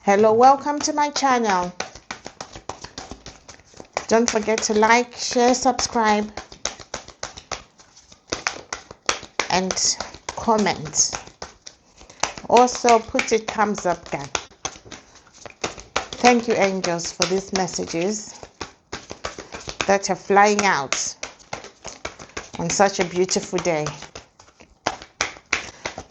Hello, welcome to my channel. Don't forget to like, share, subscribe, and comment. Also put a thumbs up, guys. Thank you, angels, for these messages that are flying out on such a beautiful day.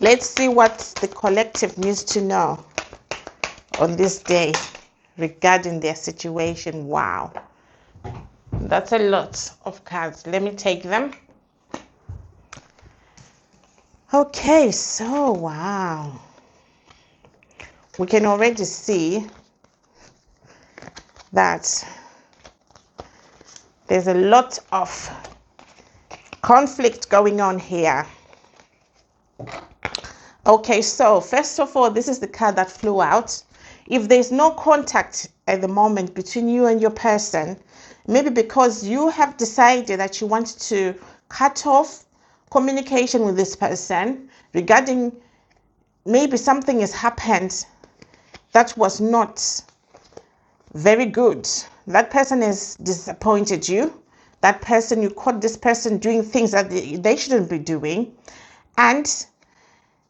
Let's see what the collective needs to know on this day regarding their situation. Wow, that's a lot of cards. Let me take them. Okay, so wow, we can already see that there's a lot of conflict going on here. Okay, so first of all, this is the card that flew out. If there's no contact at the moment between you and your person, maybe because you have decided that you want to cut off communication with this person regarding maybe something has happened that was not very good. That person has disappointed you. That person, you caught this person doing things that they shouldn't be doing. And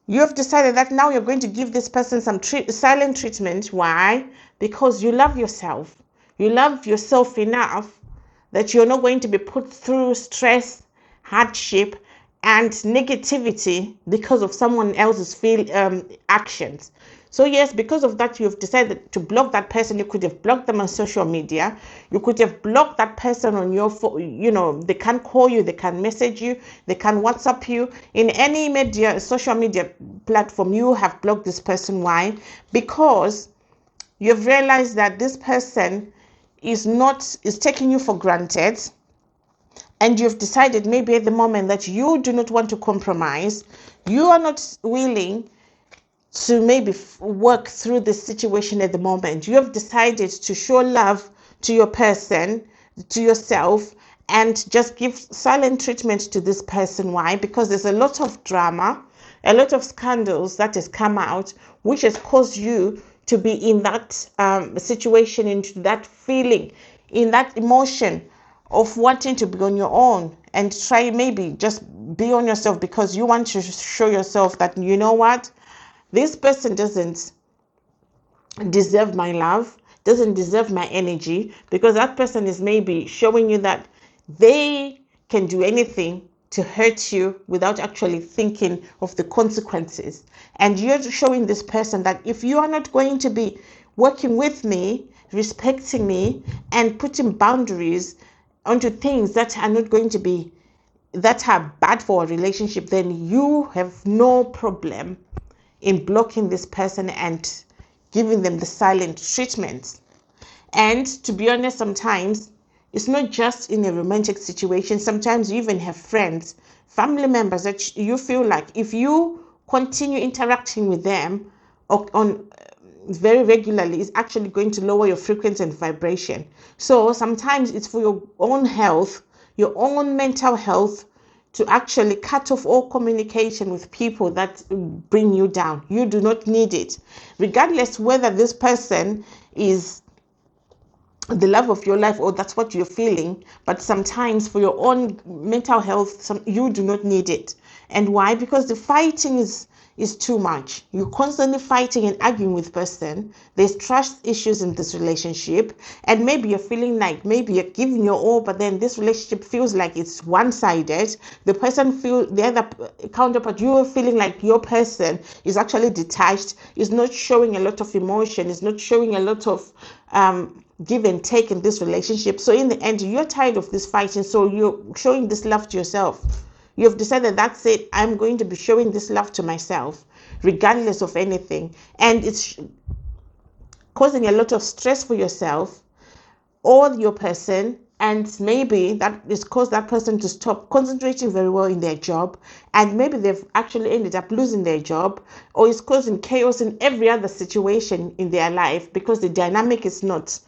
you have decided that now you're going to give this person some silent treatment. Why? Because you love yourself. You love yourself enough that you're not going to be put through stress, hardship, and negativity because of someone else's actions. So yes, because of that, you have decided to block that person. You could have blocked them on social media. You could have blocked that person on your phone. They can't call you, they can message you, they can WhatsApp you. In any social media platform, you have blocked this person. Why? Because you've realized that this person is taking you for granted. And you've decided maybe at the moment that you do not want to compromise. You are not willing to maybe work through this situation at the moment. You have decided to show love to your person, to yourself, and just give silent treatment to this person. Why? Because there's a lot of drama, a lot of scandals that has come out, which has caused you to be in that situation, into that feeling, in that emotion of wanting to be on your own and try maybe just be on yourself because you want to show yourself that, you know what, this person doesn't deserve my love, doesn't deserve my energy, because that person is maybe showing you that they can do anything to hurt you without actually thinking of the consequences. And you're showing this person that if you are not going to be working with me, respecting me, and putting boundaries onto things that are not going to be, that are bad for a relationship, then you have no problem in blocking this person and giving them the silent treatment. And to be honest, sometimes it's not just in a romantic situation. Sometimes you even have friends, family members that you feel like if you continue interacting with them on very regularly, is actually going to lower your frequency and vibration. So sometimes it's for your own health, your own mental health, to actually cut off all communication with people that bring you down. You do not need it. Regardless whether this person is the love of your life or that's what you're feeling, but sometimes for your own mental health, you do not need it. And why? Because the fighting is too much. You're constantly fighting and arguing with person. There's trust issues in this relationship, and maybe you're feeling like maybe you're giving your all, but then this relationship feels like it's one-sided. The other counterpart, you are feeling like your person is actually detached, is not showing a lot of emotion, is not showing a lot of give and take in this relationship. So in the end, you're tired of this fighting, so you're showing this love to yourself. You have decided, that's it, I'm going to be showing this love to myself, regardless of anything. And it's causing a lot of stress for yourself or your person. And maybe that has caused that person to stop concentrating very well in their job. And maybe they've actually ended up losing their job, or it's causing chaos in every other situation in their life because the dynamic is not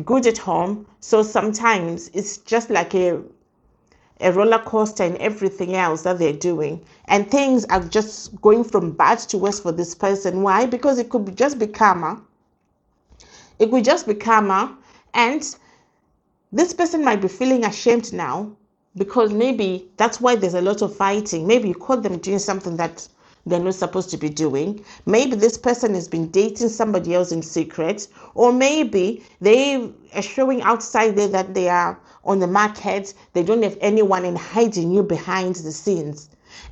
good at home. So sometimes it's just like a roller coaster and everything else that they're doing, and things are just going from bad to worse for this person. Why? Because it could just be karma. It could just be karma, and this person might be feeling ashamed now because maybe that's why there's a lot of fighting. Maybe you caught them doing something that they're not supposed to be doing. Maybe this person has been dating somebody else in secret, or maybe they are showing outside there that they are on the market. They don't have anyone and hiding you behind the scenes.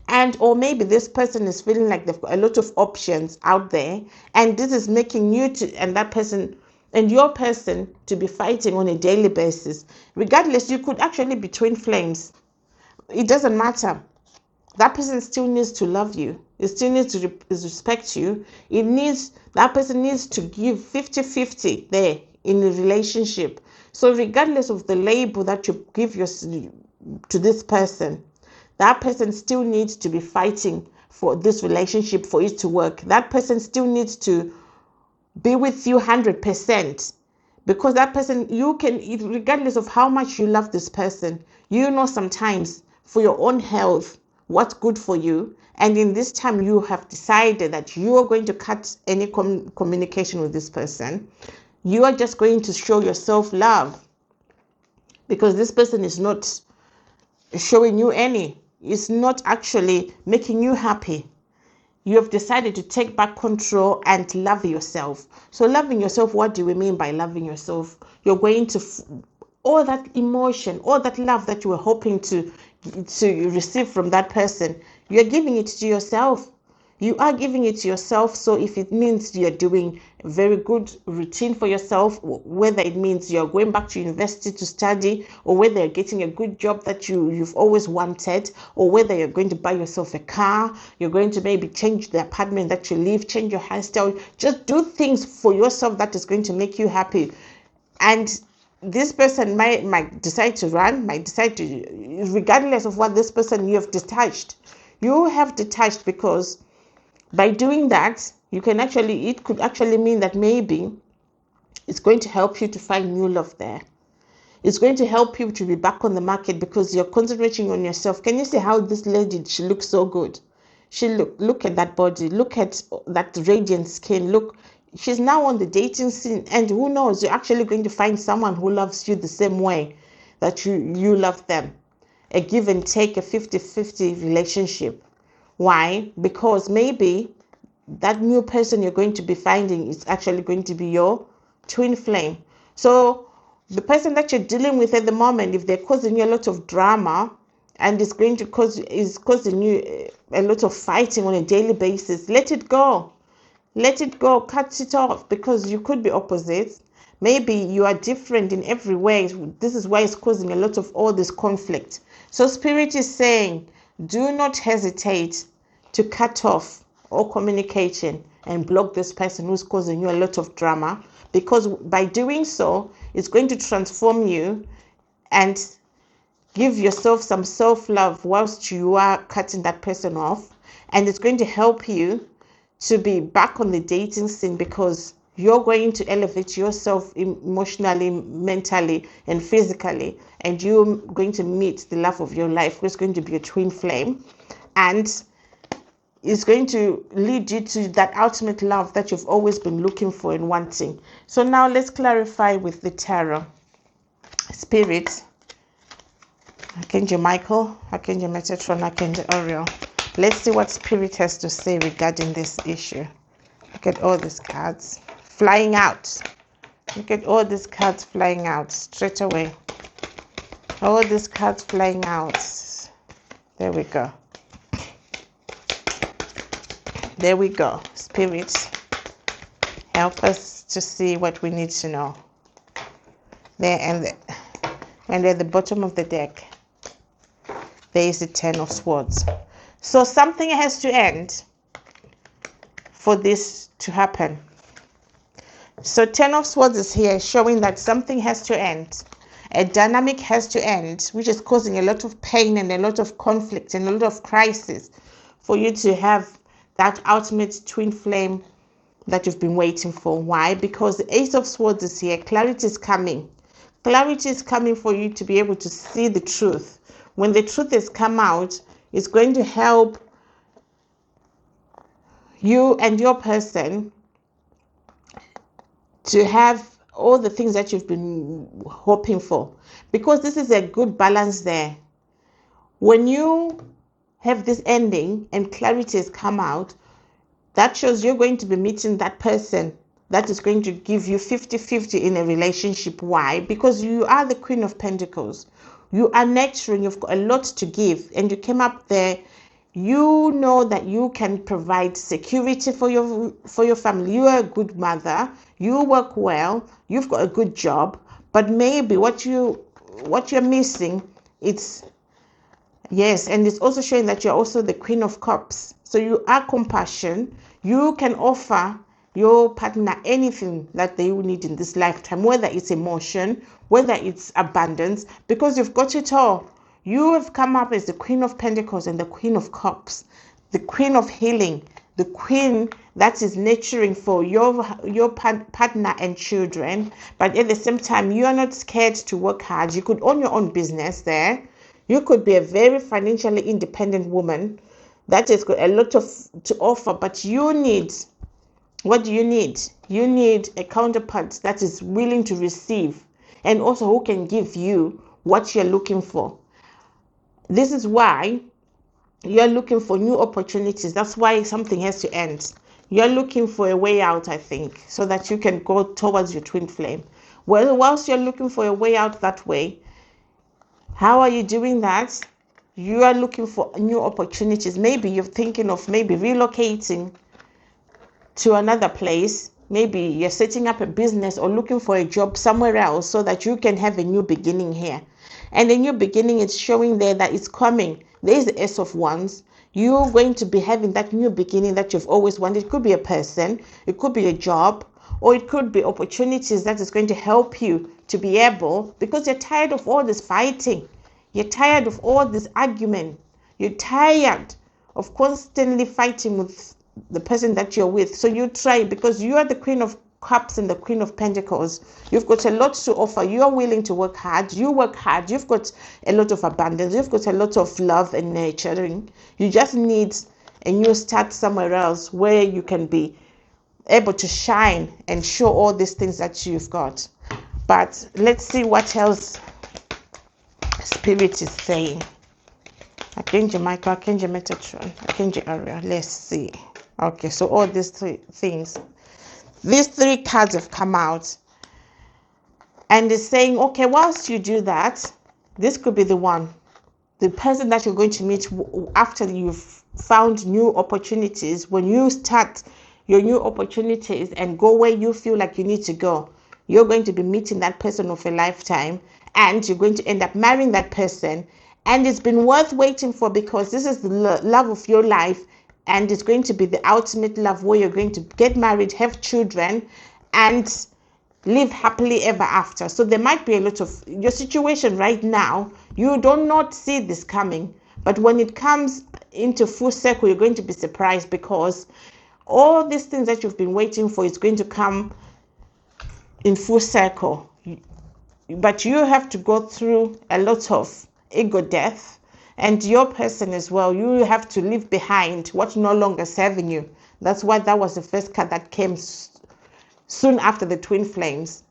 And or maybe this person is feeling like they've got a lot of options out there, and this is making you to and that person and your person to be fighting on a daily basis. Regardless, you could actually be twin flames. It doesn't matter. That person still needs to love you. It still needs to respect you. That person needs to give 50-50 there in a relationship. So regardless of the label that you give to this person, that person still needs to be fighting for this relationship for it to work. That person still needs to be with you 100%, because that person, you can, regardless of how much you love this person, you know sometimes for your own health what's good for you, and in this time you have decided that you are going to cut any communication with this person. You are just going to show yourself love, because this person is not showing you any, it's not actually making you happy. You have decided to take back control and love yourself. So loving yourself, what do we mean by loving yourself? You're going to, all that emotion, all that love that you were hoping to receive from that person, you're giving it to yourself. You are giving it to yourself. So if it means you're doing a very good routine for yourself, whether it means you're going back to university to study, or whether you're getting a good job that you've always wanted, or whether you're going to buy yourself a car, you're going to maybe change the apartment that you live, change your hairstyle, just do things for yourself that is going to make you happy. And this person might decide to run, might decide to, regardless of what this person, you have detached. You have detached because by doing that, it could actually mean that maybe it's going to help you to find new love there. It's going to help you to be back on the market because you're concentrating on yourself. Can you see how this lady, she looks so good? Look at that body, look at that radiant skin. Look, she's now on the dating scene, and who knows, you're actually going to find someone who loves you the same way that you love them. A give and take, a 50-50 relationship. Why? Because maybe that new person you're going to be finding is actually going to be your twin flame. So the person that you're dealing with at the moment, if they're causing you a lot of drama and is causing you a lot of fighting on a daily basis, let it go. Let it go, cut it off, because you could be opposites. Maybe you are different in every way. This is why it's causing a lot of all this conflict. So Spirit is saying, do not hesitate to cut off all communication and block this person who's causing you a lot of drama, because by doing so, it's going to transform you and give yourself some self-love whilst you are cutting that person off. And it's going to help you to be back on the dating scene, because you're going to elevate yourself emotionally, mentally, and physically, and you're going to meet the love of your life, who's going to be a twin flame, and it's going to lead you to that ultimate love that you've always been looking for and wanting. So now let's clarify with the tarot. Spirit, Archangel Michael, Archangel Metatron, Archangel Oriel. Let's see what Spirit has to say regarding this issue. Look at all these cards flying out. Look at all these cards flying out straight away. All these cards flying out. There we go. There we go. Spirit, help us to see what we need to know. There and at the bottom of the deck, there is the Ten of Swords. So something has to end for this to happen. So Ten of Swords is here showing that something has to end. A dynamic has to end, which is causing a lot of pain and a lot of conflict and a lot of crisis for you to have that ultimate twin flame that you've been waiting for. Why? Because the Ace of Swords is here. Clarity is coming. Clarity is coming for you to be able to see the truth. When the truth has come out, it's going to help you and your person to have all the things that you've been hoping for, because this is a good balance there. When you have this ending and clarity has come out, that shows you're going to be meeting that person that is going to give you 50-50 in a relationship. Why? Because you are the Queen of Pentacles. You are nurturing, you've got a lot to give, and you came up there. You know that you can provide security for your family. You are a good mother. You work well. You've got a good job. But maybe what you're missing, it's yes, and it's also showing that you're also the Queen of Cups. So you are compassion. You can offer your partner anything that they will need in this lifetime, whether it's emotion, whether it's abundance, because you've got it all. You have come up as the Queen of Pentacles and the Queen of Cups, the Queen of Healing, the Queen that is nurturing for your partner and children. But at the same time, you are not scared to work hard. You could own your own business there. You could be a very financially independent woman that has got a lot to offer, but you need, what do you need? You need a counterpart that is willing to receive and also who can give you what you're looking for. This is why you're looking for new opportunities. That's why something has to end. You're looking for a way out, I think, so that you can go towards your twin flame. Well, whilst you're looking for a way out that way, how are you doing that? You are looking for new opportunities. Maybe you're thinking of maybe relocating to another place. Maybe you're setting up a business or looking for a job somewhere else so that you can have a new beginning here. And the new beginning is showing there that it's coming. There is the Ace of Wands. You're going to be having that new beginning that you've always wanted. It could be a person, it could be a job, or it could be opportunities that is going to help you to be able, because you're tired of all this fighting. You're tired of all this argument. You're tired of constantly fighting with the person that you're with. So you try, because you are the Queen of Cups and the Queen of Pentacles. You've got a lot to offer. You're willing to work hard. You work hard. You've got a lot of abundance. You've got a lot of love and nurturing. You just need a new start somewhere else where you can be able to shine and show all these things that you've got. But let's see what else Spirit is saying. Archangel Michael, Archangel Metatron, Archangel Ariel. Let's see. Okay, so all these three things. These three cards have come out. And it's saying, okay, whilst you do that, this could be the one. The person that you're going to meet after you've found new opportunities. When you start your new opportunities and go where you feel like you need to go, you're going to be meeting that person of a lifetime. And you're going to end up marrying that person. And it's been worth waiting for, because this is the love of your life. And it's going to be the ultimate love where you're going to get married, have children, and live happily ever after. So there might be a lot of your situation right now. You do not see this coming. But when it comes into full circle, you're going to be surprised, because all these things that you've been waiting for is going to come in full circle. But you have to go through a lot of ego death, and your person as well. You have to leave behind what no longer serving you. That's why that was the first card that came soon after the twin flames,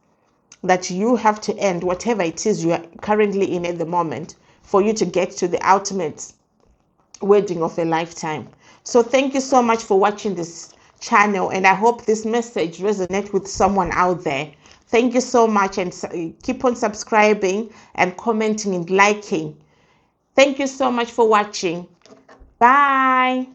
that you have to end whatever it is you are currently in at the moment for you to get to the ultimate wedding of a lifetime. So thank you so much for watching this channel, and I hope this message resonates with someone out there. Thank you so much, and keep on subscribing and commenting and liking. Thank you so much for watching. Bye.